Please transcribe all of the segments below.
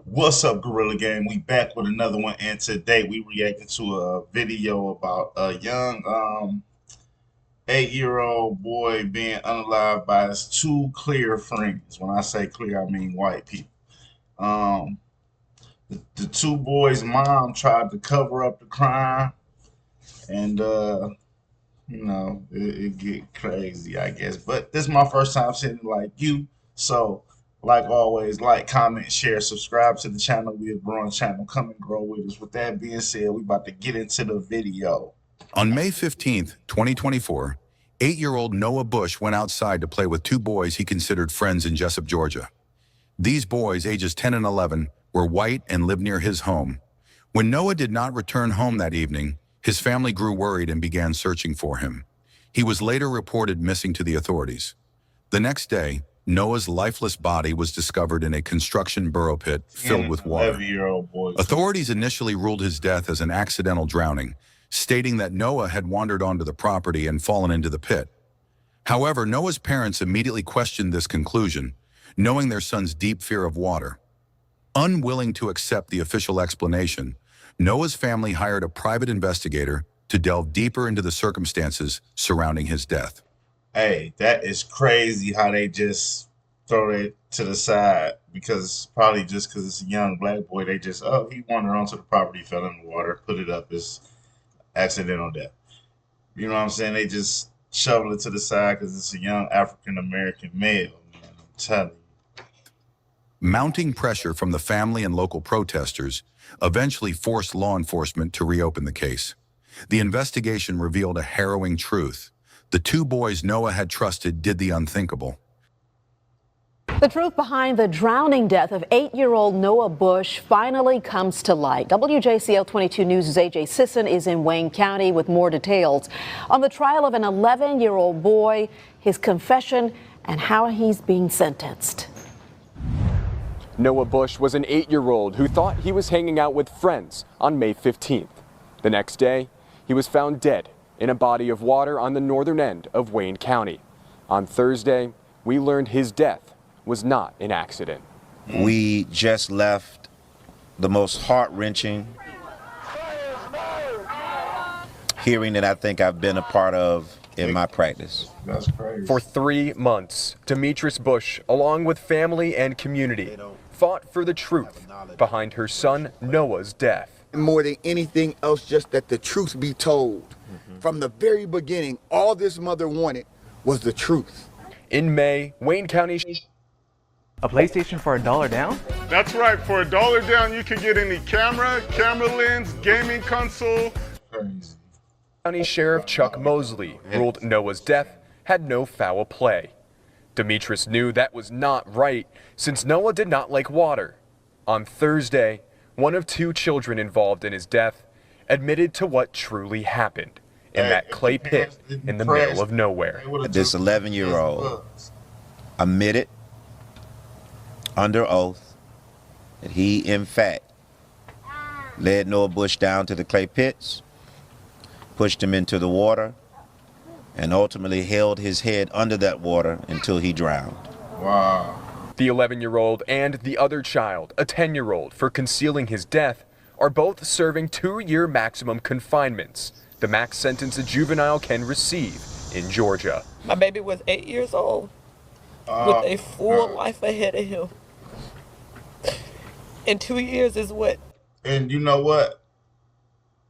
What's up, Gorilla Gang? We back with another one, and today we reacting to a video about a young 8-year-old boy being unalived by his two clear friends. When I say clear, I mean white people. Um, the two boys' mom tried to cover up the crime, and it get crazy, I guess. But this is my first time seeing it like you. So, like always, like, comment, share, subscribe to the channel. We're a growing channel. Come and grow with us. With that being said, we about to get into the video. On May 15th, 2024, 8-year-old Noah Bush went outside to play with two boys he considered friends in Jessup, Georgia. These boys, ages 10 and 11, were white and lived near his home. When Noah did not return home that evening, his family grew worried and began searching for him. He was later reported missing to the authorities. The next day, Noah's lifeless body was discovered in a construction burrow pit filled with water. 11-year-old boy. Authorities initially ruled his death as an accidental drowning, stating that Noah had wandered onto the property and fallen into the pit. However, Noah's parents immediately questioned this conclusion, knowing their son's deep fear of water. Unwilling to accept the official explanation, Noah's family hired a private investigator to delve deeper into the circumstances surrounding his death. Hey, that is crazy how they just throw it to the side because probably just because it's a young black boy, they just, oh, he wandered onto the property, fell in the water, put it up as accidental death. You know what I'm saying? They just shovel it to the side because it's a young African American male. Man, I'm telling you. Mounting pressure from the family and local protesters eventually forced law enforcement to reopen the case. The investigation revealed a harrowing truth. The two boys Noah had trusted did the unthinkable. The truth behind the drowning death of 8-year-old Noah Bush finally comes to light. WJCL 22 News' AJ Sisson is in Wayne County with more details on the trial of an 11-year-old boy, his confession, and how he's being sentenced. Noah Bush was an 8-year-old who thought he was hanging out with friends on May 15th. The next day, he was found dead in a body of water on the northern end of Wayne County. On Thursday, we learned his death was not an accident. We just left the most heart-wrenching hearing that I think I've been a part of in my practice. That's crazy. For 3 months, Demetrius Bush, along with family and community, fought for the truth behind her son Noah's death. More than anything else, just that the truth be told. From the very beginning, all this mother wanted was the truth. In May, Wayne County... A PlayStation for $1 down? That's right, for $1 down you can get any camera lens, gaming console. Crazy. County Sheriff Chuck Mosley ruled Noah's death had no foul play. Demetrius knew that was not right, since Noah did not like water. On Thursday, one of 2 children involved in his death admitted to what truly happened in that clay pit in the middle of nowhere. This 11-year-old admitted under oath that he, in fact, led Noah Bush down to the clay pits, pushed him into the water, and ultimately held his head under that water until he drowned. Wow. The 11-year-old and the other child, a 10-year-old, for concealing his death, are both serving 2-year maximum confinements, the max sentence a juvenile can receive in Georgia. My baby was 8 years old with a full life ahead of him. And 2 years is what? And you know what?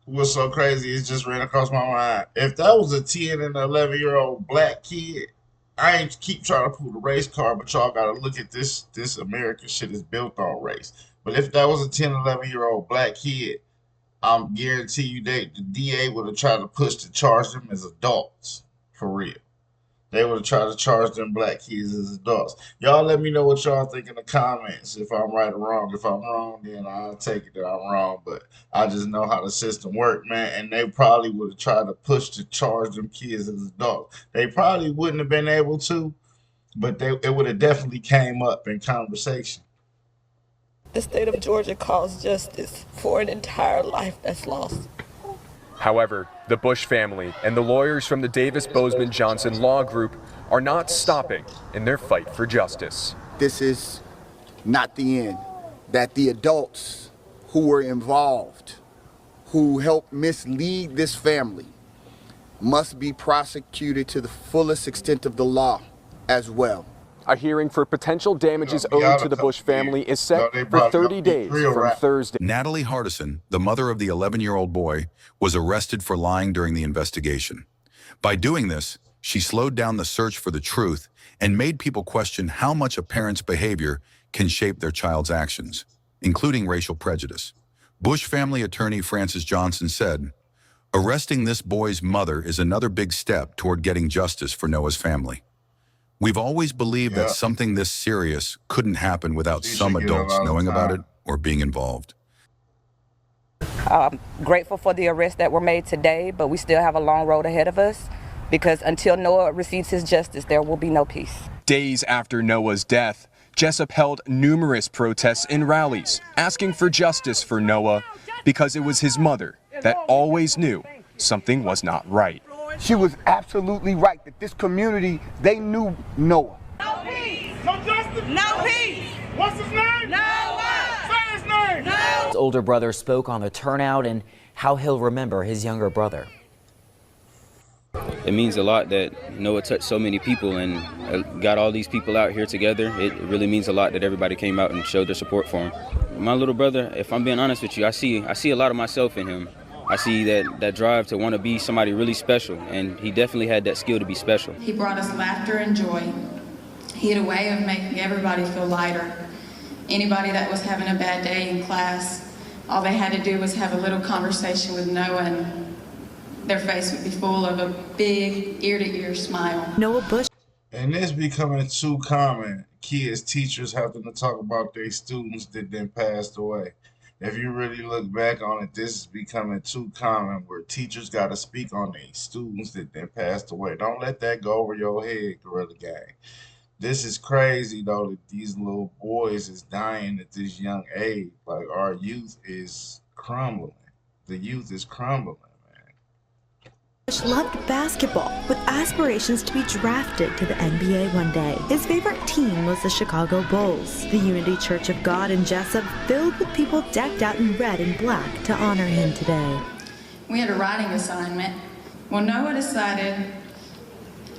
What's so crazy is just ran across my mind. If that was a 10 and 11-year-old black kid, I ain't keep trying to pull the race card, but y'all gotta look at this. This American shit is built on race. But if that was a 10, 11-year-old black kid, I'm guarantee you that the DA would have tried to push to charge them as adults. For real. They would have tried to charge them black kids as adults. Y'all let me know what y'all think in the comments, if I'm right or wrong. If I'm wrong, then I'll take it that I'm wrong. But I just know how the system works, man. And they probably would have tried to push to charge them kids as adults. They probably wouldn't have been able to, but it would have definitely came up in conversation. The state of Georgia calls justice for an entire life that's lost. However, the Bush family and the lawyers from the Davis Bozeman Johnson Law Group are not stopping in their fight for justice. This is not the end. that the adults who were involved, who helped mislead this family, must be prosecuted to the fullest extent of the law as well. A hearing for potential damages Be owed out to a the Bush couple family years. is set They for probably 30 gonna be days real from rap. Thursday. Natalie Hardison, the mother of the 11-year-old boy, was arrested for lying during the investigation. By doing this, she slowed down the search for the truth and made people question how much a parent's behavior can shape their child's actions, including racial prejudice. Bush family attorney Francis Johnson said, "Arresting this boy's mother is another big step toward getting justice for Noah's family. We've always believed that something this serious couldn't happen without She some should get a adults lot of knowing about it time. or being involved." Grateful for the arrests that were made today, but we still have a long road ahead of us because until Noah receives his justice, there will be no peace. Days after Noah's death, Jessup held numerous protests and rallies asking for justice for Noah because it was his mother that always knew something was not right. She was absolutely right that this community, they knew Noah. No peace! No justice! No peace! What's his name? Noah! Say his name! No! His older brother spoke on the turnout and how he'll remember his younger brother. It means a lot that Noah touched so many people and got all these people out here together. It really means a lot that everybody came out and showed their support for him. My little brother, if I'm being honest with you, I see a lot of myself in him. I see that drive to want to be somebody really special, and he definitely had that skill to be special. He brought us laughter and joy. He had a way of making everybody feel lighter. Anybody that was having a bad day in class, all they had to do was have a little conversation with Noah and their face would be full of a big ear-to-ear smile. Noah Bush. And this becoming too common. Kids, teachers having to talk about their students that then passed away. If you really look back on it, this is becoming too common where teachers got to speak on their students that then passed away. Don't let that go over your head, Gorilla Gang. This is crazy, though, that these little boys is dying at this young age. Like, our youth is crumbling. The youth is crumbling. Bush loved basketball with aspirations to be drafted to the NBA one day. His favorite team was the Chicago Bulls. The Unity Church of God in Jessup filled with people decked out in red and black to honor him today. We had a writing assignment. Well, Noah decided,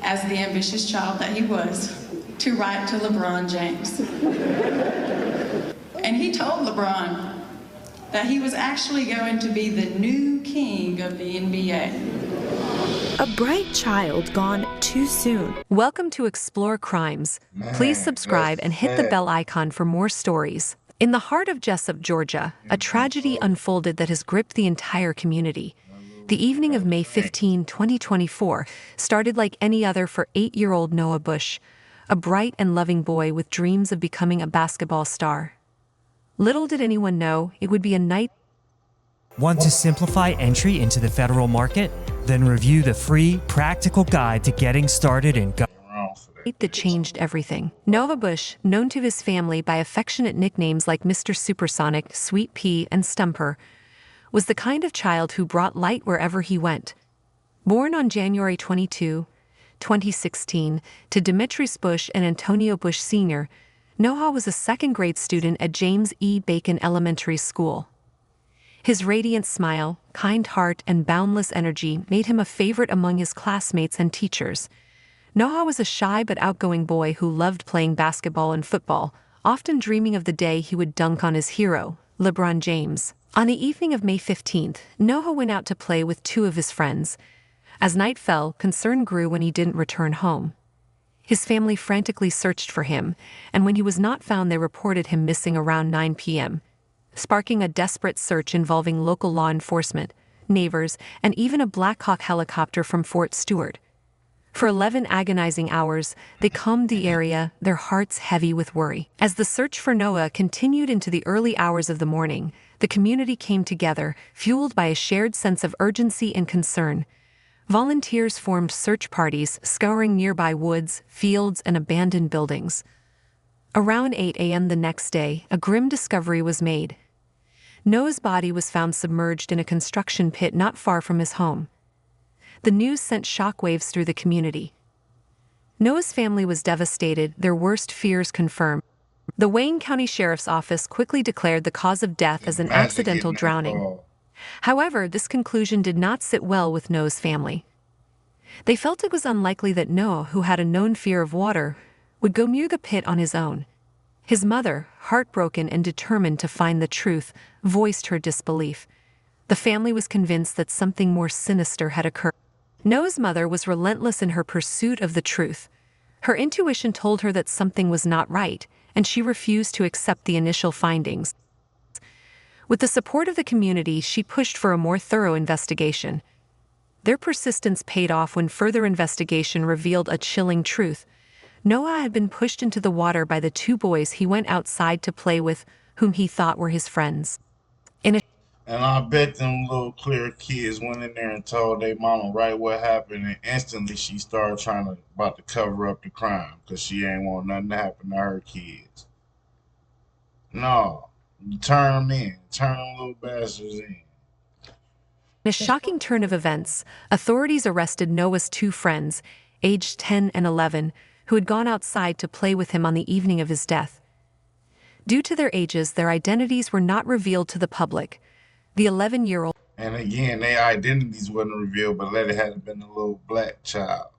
as the ambitious child that he was, to write to LeBron James. And he told LeBron that he was actually going to be the new king of the NBA. A bright child gone too soon. Welcome to Explore Crimes. Please subscribe and hit the bell icon for more stories. In the heart of Jessup, Georgia, a tragedy unfolded that has gripped the entire community. The evening of May 15, 2024, started like any other for 8-year-old Noah Bush, a bright and loving boy with dreams of becoming a basketball star. Little did anyone know it would be a night. Want to simplify entry into the federal market? Then review the free, practical guide to getting started in that changed everything. Noah Bush, known to his family by affectionate nicknames like Mr. Supersonic, Sweet Pea, and Stumper, was the kind of child who brought light wherever he went. Born on January 22, 2016, to Demetrius Bush and Antonio Bush Sr., Noah was a second-grade student at James E. Bacon Elementary School. His radiant smile, kind heart, and boundless energy made him a favorite among his classmates and teachers. Noah was a shy but outgoing boy who loved playing basketball and football, often dreaming of the day he would dunk on his hero, LeBron James. On the evening of May 15th, Noah went out to play with 2 of his friends. As night fell, concern grew when he didn't return home. His family frantically searched for him, and when he was not found, they reported him missing around 9 p.m., sparking a desperate search involving local law enforcement, neighbors, and even a Black Hawk helicopter from Fort Stewart. For 11 agonizing hours, they combed the area, their hearts heavy with worry. As the search for Noah continued into the early hours of the morning, the community came together, fueled by a shared sense of urgency and concern. Volunteers formed search parties, scouring nearby woods, fields, and abandoned buildings. Around 8 a.m. the next day, a grim discovery was made. Noah's body was found submerged in a construction pit not far from his home. The news sent shockwaves through the community. Noah's family was devastated, their worst fears confirmed. The Wayne County Sheriff's Office quickly declared the cause of death as an accidental drowning. However, this conclusion did not sit well with Noah's family. They felt it was unlikely that Noah, who had a known fear of water, would go near the pit on his own. His mother, heartbroken and determined to find the truth, voiced her disbelief. The family was convinced that something more sinister had occurred. Noah's mother was relentless in her pursuit of the truth. Her intuition told her that something was not right, and she refused to accept the initial findings. With the support of the community, she pushed for a more thorough investigation. Their persistence paid off when further investigation revealed a chilling truth. Noah had been pushed into the water by the two boys he went outside to play with, whom he thought were his friends. And I bet them little clear kids went in there and told their mama right what happened, and instantly she started about to cover up the crime because she ain't want nothing to happen to her kids. No, you turn them in, turn them little bastards in. In a shocking turn of events, authorities arrested Noah's two friends, aged 10 and 11, who had gone outside to play with him on the evening of his death. Due to their ages, their identities were not revealed to the public. The 11-year-old... And again, their identities wasn't revealed, but let it had been a little black child.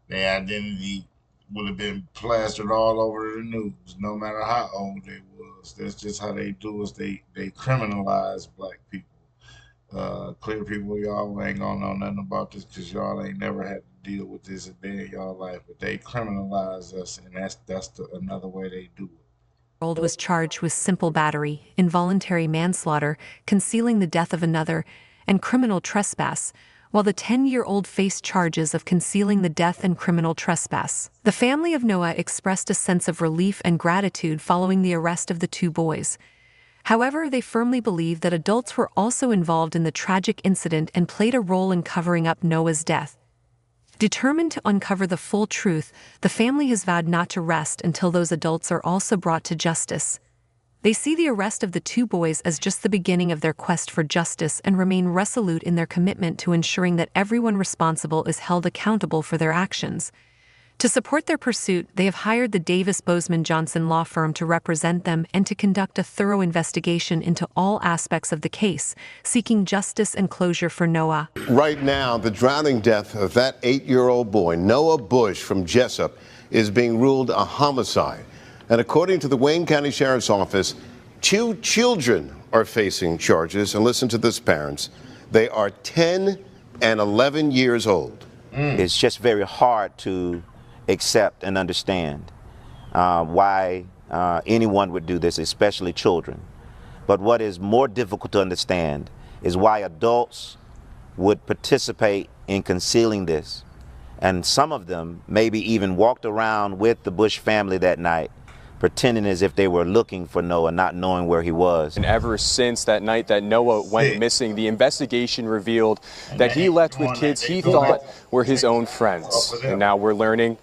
Their identity would have been plastered all over the news, no matter how old they was. That's just how they do is they criminalize black people. Clear people, y'all ain't gonna know nothing about this because y'all ain't never had to deal with this a day in y'all life. But they criminalize us, and that's another way they do it. Was charged with simple battery, involuntary manslaughter, concealing the death of another, and criminal trespass, while the 10-year-old faced charges of concealing the death and criminal trespass. The family of Noah expressed a sense of relief and gratitude following the arrest of the two boys. However, they firmly believe that adults were also involved in the tragic incident and played a role in covering up Noah's death. Determined to uncover the full truth, the family has vowed not to rest until those adults are also brought to justice. They see the arrest of the two boys as just the beginning of their quest for justice and remain resolute in their commitment to ensuring that everyone responsible is held accountable for their actions. To support their pursuit, they have hired the Davis Bozeman Johnson law firm to represent them and to conduct a thorough investigation into all aspects of the case, seeking justice and closure for Noah. Right now, the drowning death of that 8-year-old boy, Noah Bush from Jessup, is being ruled a homicide. And according to the Wayne County Sheriff's Office, 2 children are facing charges. And listen to this, parents. They are 10 and 11 years old. It's just very hard to accept and understand why anyone would do this, especially children. But what is more difficult to understand is why adults would participate in concealing this. And some of them maybe even walked around with the Bush family that night, pretending as if they were looking for Noah, not knowing where he was. And ever since that night that Noah went missing, the investigation revealed that he left with kids he thought were his own friends. And now we're learning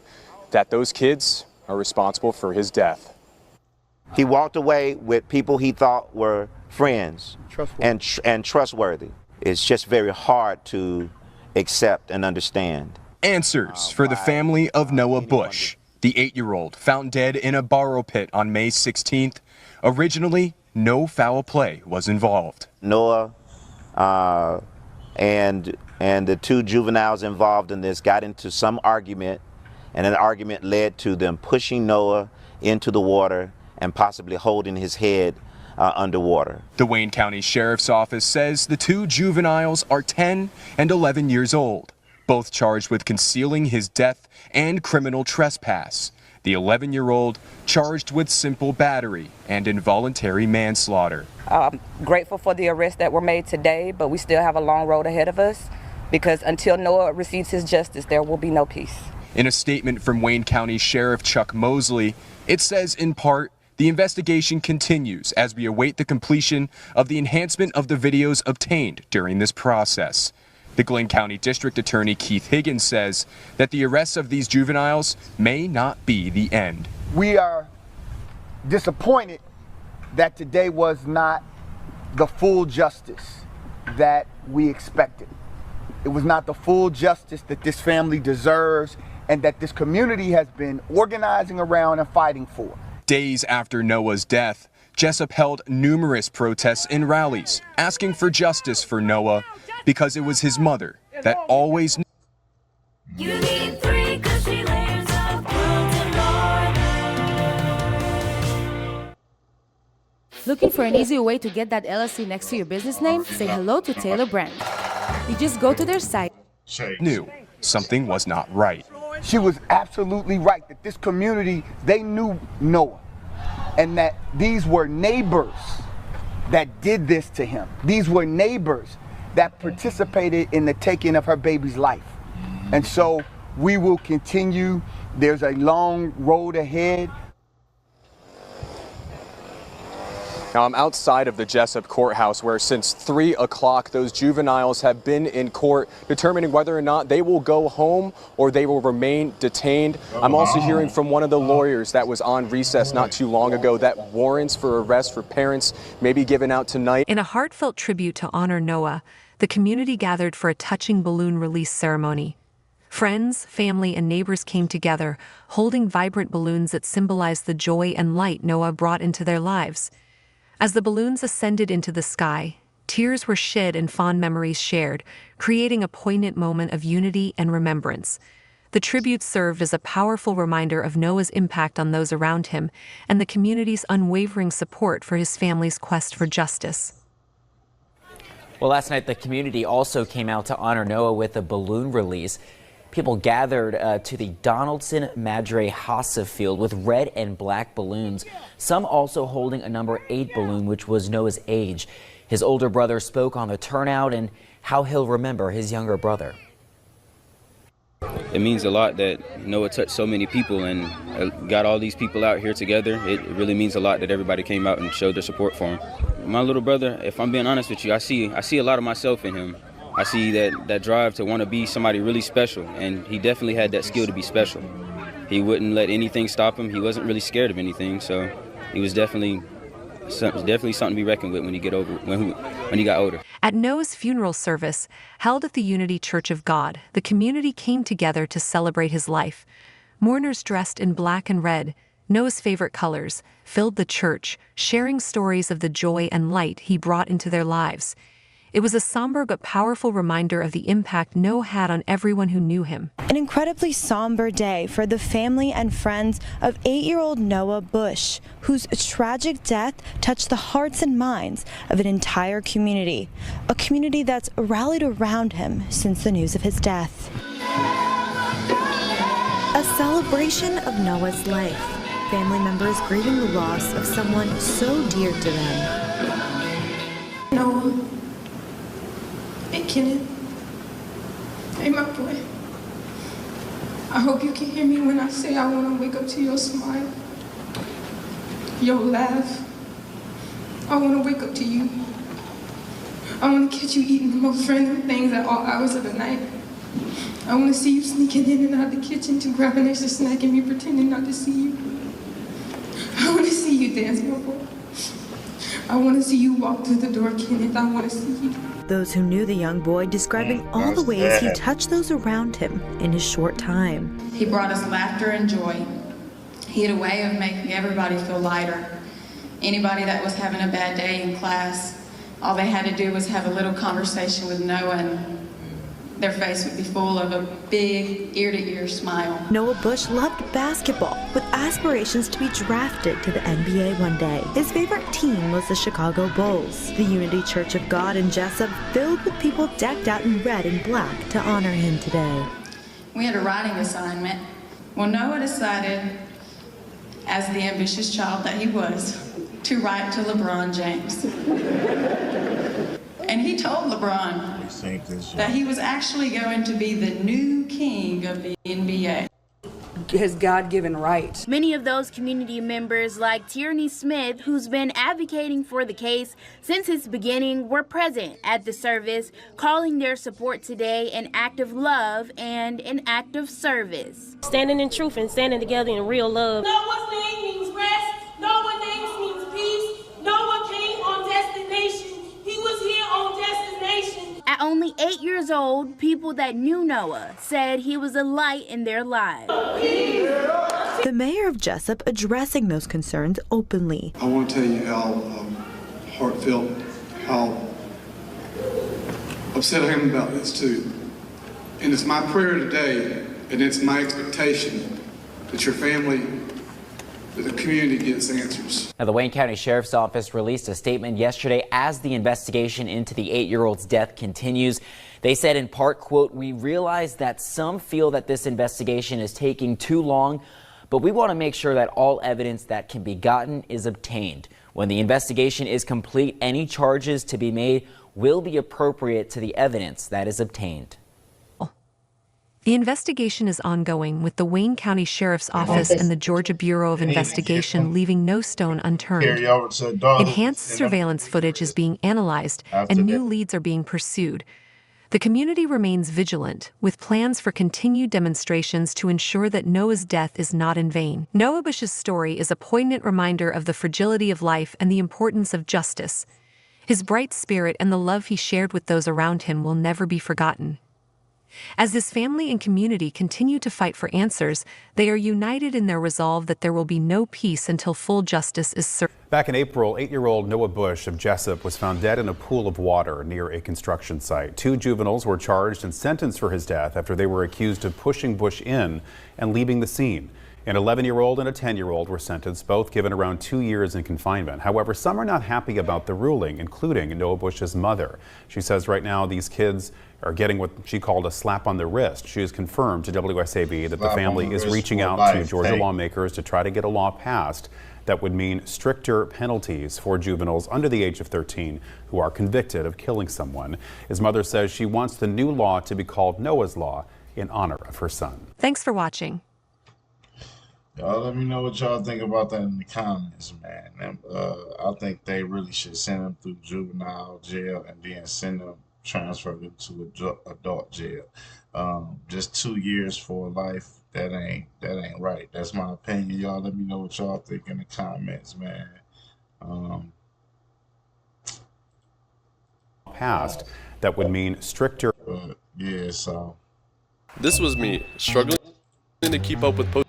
that those kids are responsible for his death. He walked away with people he thought were friends and trustworthy. It's just very hard to accept and understand. Answers for the family of Noah Bush, the 8-year-old found dead in a borrow pit on May 16th. Originally, no foul play was involved. Noah and the 2 juveniles involved in this got into some argument, and an argument led to them pushing Noah into the water and possibly holding his head underwater. The Wayne County Sheriff's Office says the 2 juveniles are 10 and 11 years old, both charged with concealing his death and criminal trespass. The 11-year-old charged with simple battery and involuntary manslaughter. I'm grateful for the arrests that were made today, but we still have a long road ahead of us because until Noah receives his justice, there will be no peace. In a statement from Wayne County Sheriff Chuck Mosley, it says in part, the investigation continues as we await the completion of the enhancement of the videos obtained during this process. The Glenn County District Attorney Keith Higgins says that the arrests of these juveniles may not be the end. We are disappointed that today was not the full justice that we expected. It was not the full justice that this family deserves and that this community has been organizing around and fighting for. Days after Noah's death, Jessup held numerous protests and rallies asking for justice for Noah because it was his mother that always knew. You need 3 cushy layers of clothes and more. Looking for an easy way to get that LLC next to your business name? Say hello to Taylor Brand. You just go to their site. Knew something was not right. She was absolutely right that this community, they knew Noah, and that these were neighbors that did this to him. These were neighbors that participated in the taking of her baby's life. And so we will continue. There's a long road ahead. Now I'm outside of the Jessup courthouse where since 3 o'clock those juveniles have been in court determining whether or not they will go home or they will remain detained. I'm also hearing from one of the lawyers that was on recess not too long ago that warrants for arrest for parents may be given out tonight. In a heartfelt tribute to honor Noah, the community gathered for a touching balloon release ceremony. Friends, family, and neighbors came together, holding vibrant balloons that symbolized the joy and light Noah brought into their lives. As the balloons ascended into the sky, tears were shed and fond memories shared, creating a poignant moment of unity and remembrance. The tribute served as a powerful reminder of Noah's impact on those around him and the community's unwavering support for his family's quest for justice. Well, last night the community also came out to honor Noah with a balloon release. People gathered to the Donaldson Madre Hasse field with red and black balloons, some also holding a number 8 balloon, which was Noah's age. His older brother spoke on the turnout and how he'll remember his younger brother. It means a lot that Noah touched so many people and got all these people out here together. It really means a lot that everybody came out and showed their support for him. My little brother, if I'm being honest with you, I see a lot of myself in him. I see that drive to want to be somebody really special, and he definitely had that skill to be special. He wouldn't let anything stop him. He wasn't really scared of anything, so he was definitely something to be reckoned with when he got older. At Noah's funeral service, held at the Unity Church of God, the community came together to celebrate his life. Mourners dressed in black and red, Noah's favorite colors, filled the church, sharing stories of the joy and light he brought into their lives. It was a somber but powerful reminder of the impact Noah had on everyone who knew him. An incredibly somber day for the family and friends of 8-year-old Noah Bush, whose tragic death touched the hearts and minds of an entire community, a community that's rallied around him since the news of his death. A celebration of Noah's life, family members grieving the loss of someone so dear to them. Noah. Hey, Kenneth. Hey, my boy. I hope you can hear me when I say I want to wake up to your smile, your laugh. I want to wake up to you. I want to catch you eating the most random things at all hours of the night. I want to see you sneaking in and out of the kitchen to grab an extra snack and me pretending not to see you. I want to see you dance, my boy. I want to see you walk through the door, Kenneth. I want to see you. Those who knew the young boy describing all the ways he touched those around him in his short time. He brought us laughter and joy. He had a way of making everybody feel lighter. Anybody that was having a bad day in class, all they had to do was have a little conversation with Noah and their face would be full of a big ear-to-ear smile. Noah Bush loved basketball with aspirations to be drafted to the NBA one day. His favorite team was the Chicago Bulls. The Unity Church of God in Jessup filled with people decked out in red and black to honor him today. We had a writing assignment. Well, Noah decided, as the ambitious child that he was, to write to LeBron James. And he told LeBron that he was actually going to be the new king of the NBA. His God-given right. Many of those community members, like Tierney Smith, who's been advocating for the case since its beginning, were present at the service, calling their support today an act of love and an act of service. Standing in truth and standing together in real love. Noah's name means rest. Noah's name means peace. Noah came on destination. He was here on destination. At only 8 years old, people that knew Noah said he was a light in their lives. The mayor of Jessup addressing those concerns openly. I want to tell you how heartfelt, how upset I am about this too. And it's my prayer today, and it's my expectation that your family, that the community gets answers. Now, the Wayne County Sheriff's Office released a statement yesterday as the investigation into the 8-year-old's death continues. They said in part, quote, "We realize that some feel that this investigation is taking too long, but we want to make sure that all evidence that can be gotten is obtained. When the investigation is complete, any charges to be made will be appropriate to the evidence that is obtained." The investigation is ongoing, with the Wayne County Sheriff's Office and the Georgia Bureau of Investigation leaving no stone unturned. Carry over to adulthood. Enhanced surveillance footage is being analyzed, and new leads are being pursued. The community remains vigilant, with plans for continued demonstrations to ensure that Noah's death is not in vain. Noah Bush's story is a poignant reminder of the fragility of life and the importance of justice. His bright spirit and the love he shared with those around him will never be forgotten. As his family and community continue to fight for answers, they are united in their resolve that there will be no peace until full justice is served. Back in April, 8-year-old Noah Bush of Jessup was found dead in a pool of water near a construction site. 2 juveniles were charged and sentenced for his death after they were accused of pushing Bush in and leaving the scene. An 11-year-old and a 10-year-old were sentenced, both given around 2 years in confinement. However, some are not happy about the ruling, including Noah Bush's mother. She says right now these kids are getting what she called a slap on the wrist. She has confirmed to WSAB that the family is reaching out to Georgia lawmakers to try to get a law passed that would mean stricter penalties for juveniles under the age of 13 who are convicted of killing someone. His mother says she wants the new law to be called Noah's Law in honor of her son. Thanks for watching. Y'all let me know what y'all think about that in the comments, man. And, I think they really should send them through juvenile jail and then send them, transfer them to adult jail. Just 2 years for life, that ain't right. That's my opinion. Y'all let me know what y'all think in the comments, man. Passed that would mean stricter. Yeah, so this was me struggling to keep up with post.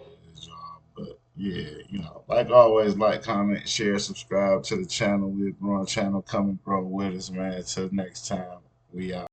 Yeah, you know, like always, like, comment, share, subscribe to the channel. We're a growing channel. Come and grow with us, man. Till next time, we out.